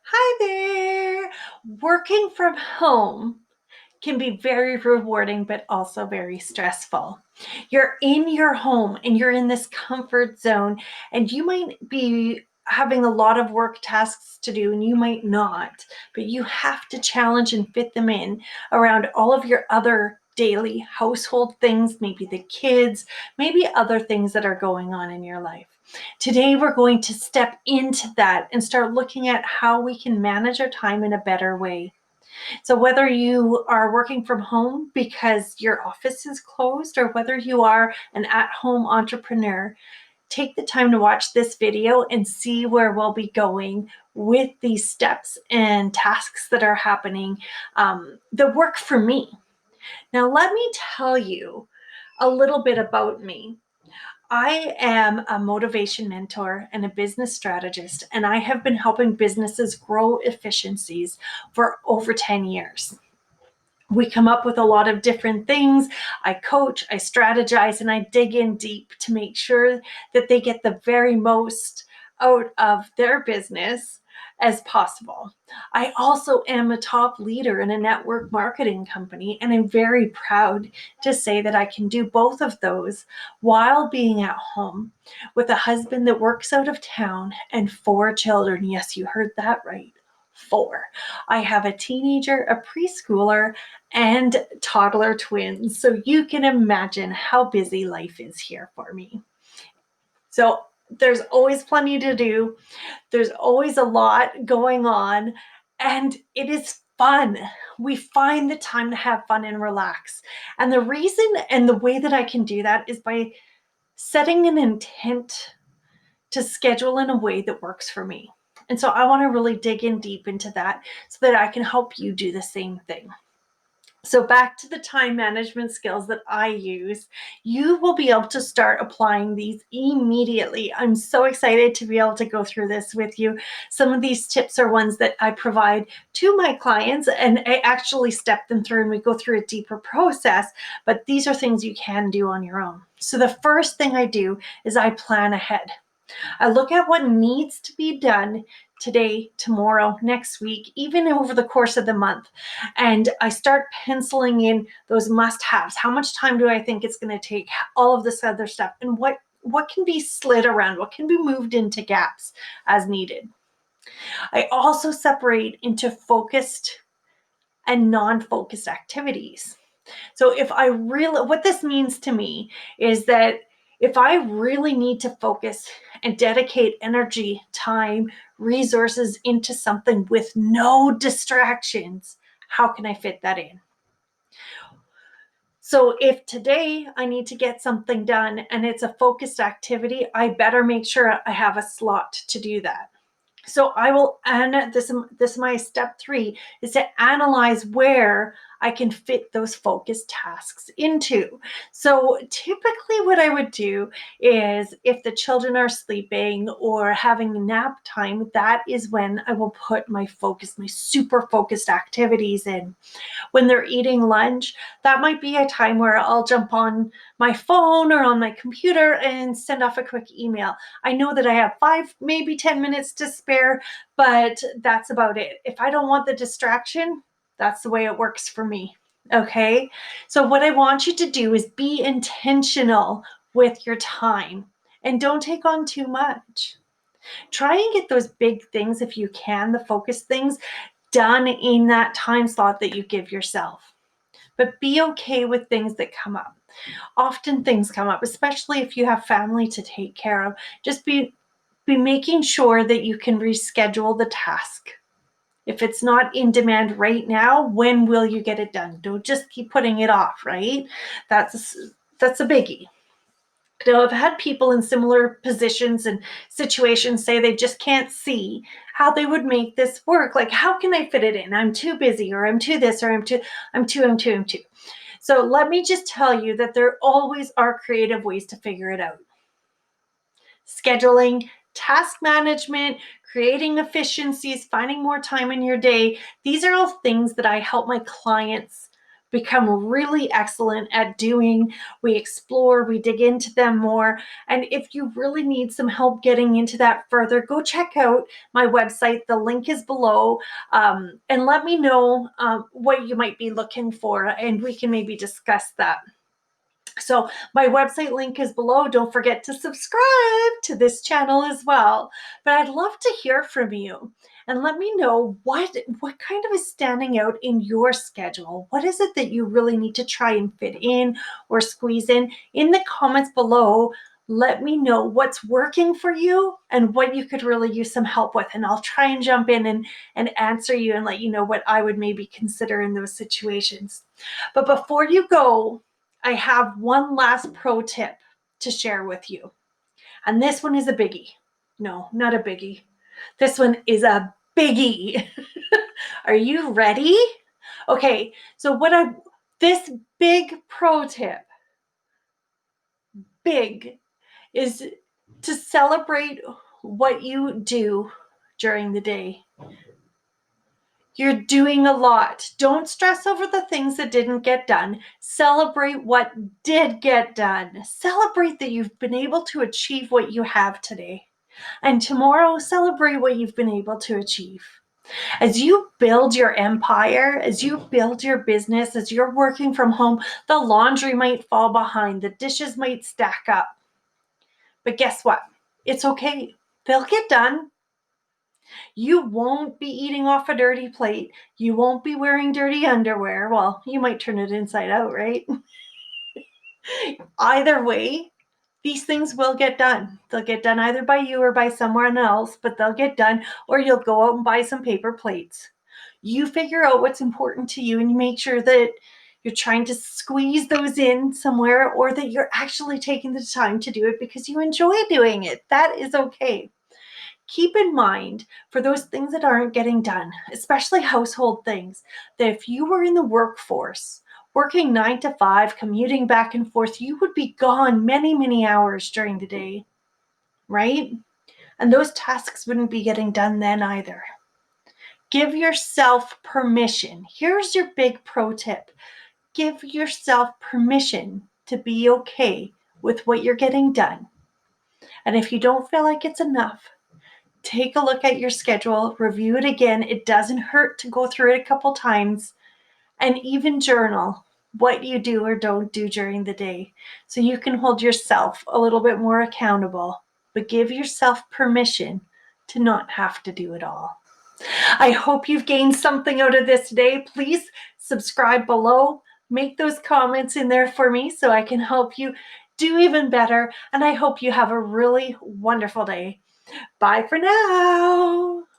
Hi there. Working from home can be very rewarding, but also very stressful. You're in your home and you're in this comfort zone, and you might be having a lot of work tasks to do, and you might not, but you have to challenge and fit them in around all of your other daily household things, maybe the kids, maybe other things that are going on in your life. Today, we're going to step into that and start looking at how we can manage our time in a better way. So, whether you are working from home because your office is closed or whether you are an at home entrepreneur, take the time to watch this video and see where we'll be going with these steps and tasks that are happening that work for me. Now, let me tell you a little bit about me. I am a motivation mentor and a business strategist, and I have been helping businesses grow efficiencies for over 10 years. We come up with a lot of different things. I coach, I strategize, and I dig in deep to make sure that they get the very most out of their business as possible. I also am a top leader in a network marketing company, and I'm very proud to say that I can do both of those while being at home with a husband that works out of town and 4 children. Yes, you heard that right. 4. I have a teenager, a preschooler, and toddler twins. So you can imagine how busy life is here for me. So there's always plenty to do. There's always a lot going on, and it is fun. We find the time to have fun and relax. And the reason and the way that I can do that is by setting an intent to schedule in a way that works for me. And so I want to really dig in deep into that so that I can help you do the same thing. So back to the time management skills that I use, you will be able to start applying these immediately. I'm so excited to be able to go through this with you. Some of these tips are ones that I provide to my clients, and I actually step them through and we go through a deeper process, but these are things you can do on your own. So the first thing I do is I plan ahead. I look at what needs to be done today, tomorrow, next week, even over the course of the month. And I start penciling in those must-haves. How much time do I think it's going to take? All of this other stuff. And what can be slid around? What can be moved into gaps as needed? I also separate into focused and non-focused activities. So what this means to me is that if I really need to focus and dedicate energy, time, resources into something with no distractions, how can I fit that in? So if today I need to get something done and it's a focused activity, I better make sure I have a slot to do that. So I will, and this is my step 3, is to analyze where I can fit those focused tasks into. So typically what I would do is if the children are sleeping or having nap time, that is when I will put my super focused activities in. When they're eating lunch, that might be a time where I'll jump on my phone or on my computer and send off a quick email. I know that I have 5, maybe 10 minutes to spare, but that's about it. If I don't want the distraction, that's the way it works for me. Okay. So what I want you to do is be intentional with your time and don't take on too much. Try and get those big things, if you can, the focus things, done in that time slot that you give yourself. But be okay with things that come up. Often things come up, especially if you have family to take care of. Just be making sure that you can reschedule the task. If it's not in demand right now, when will you get it done? Don't just keep putting it off, right? That's a biggie. Now, I've had people in similar positions and situations say they just can't see how they would make this work. Like, how can I fit it in? I'm too busy, or I'm too this, or I'm too. So let me just tell you that there always are creative ways to figure it out. Scheduling, task management, creating efficiencies, finding more time in your day. These are all things that I help my clients become really excellent at doing. We explore, we dig into them more. And if you really need some help getting into that further, go check out my website. The link is below. And let me know what you might be looking for, and we can maybe discuss that. So my website link is below. Don't forget to subscribe to this channel as well. But I'd love to hear from you and let me know what kind of is standing out in your schedule. What is it that you really need to try and fit in or squeeze in the comments below? Let me know what's working for you and what you could really use some help with. And I'll try and jump in and answer you and let you know what I would maybe consider in those situations. But before you go, I have one last pro tip to share with you. And this one is a biggie. No, not a biggie. This one is a biggie. Are you ready? Okay, so this big pro tip, big, is to celebrate what you do during the day. You're doing a lot. Don't stress over the things that didn't get done. Celebrate what did get done. Celebrate that you've been able to achieve what you have today. And tomorrow, celebrate what you've been able to achieve. As you build your empire, as you build your business, as you're working from home, the laundry might fall behind, the dishes might stack up. But guess what? It's okay. They'll get done. You won't be eating off a dirty plate. You won't be wearing dirty underwear. Well, you might turn it inside out, right? Either way, these things will get done. They'll get done either by you or by someone else, but they'll get done, or you'll go out and buy some paper plates. You figure out what's important to you and you make sure that you're trying to squeeze those in somewhere, or that you're actually taking the time to do it because you enjoy doing it. That is okay. Keep in mind, for those things that aren't getting done, especially household things, that if you were in the workforce, working 9 to 5, commuting back and forth, you would be gone many, many hours during the day, right? And those tasks wouldn't be getting done then either. Give yourself permission. Here's your big pro tip. Give yourself permission to be okay with what you're getting done. And if you don't feel like it's enough, take a look at your schedule, review it again. It doesn't hurt to go through it a couple times, and even journal what you do or don't do during the day so you can hold yourself a little bit more accountable, but give yourself permission to not have to do it all. I hope you've gained something out of this today. Please subscribe below. Make those comments in there for me so I can help you do even better. And I hope you have a really wonderful day. Bye for now.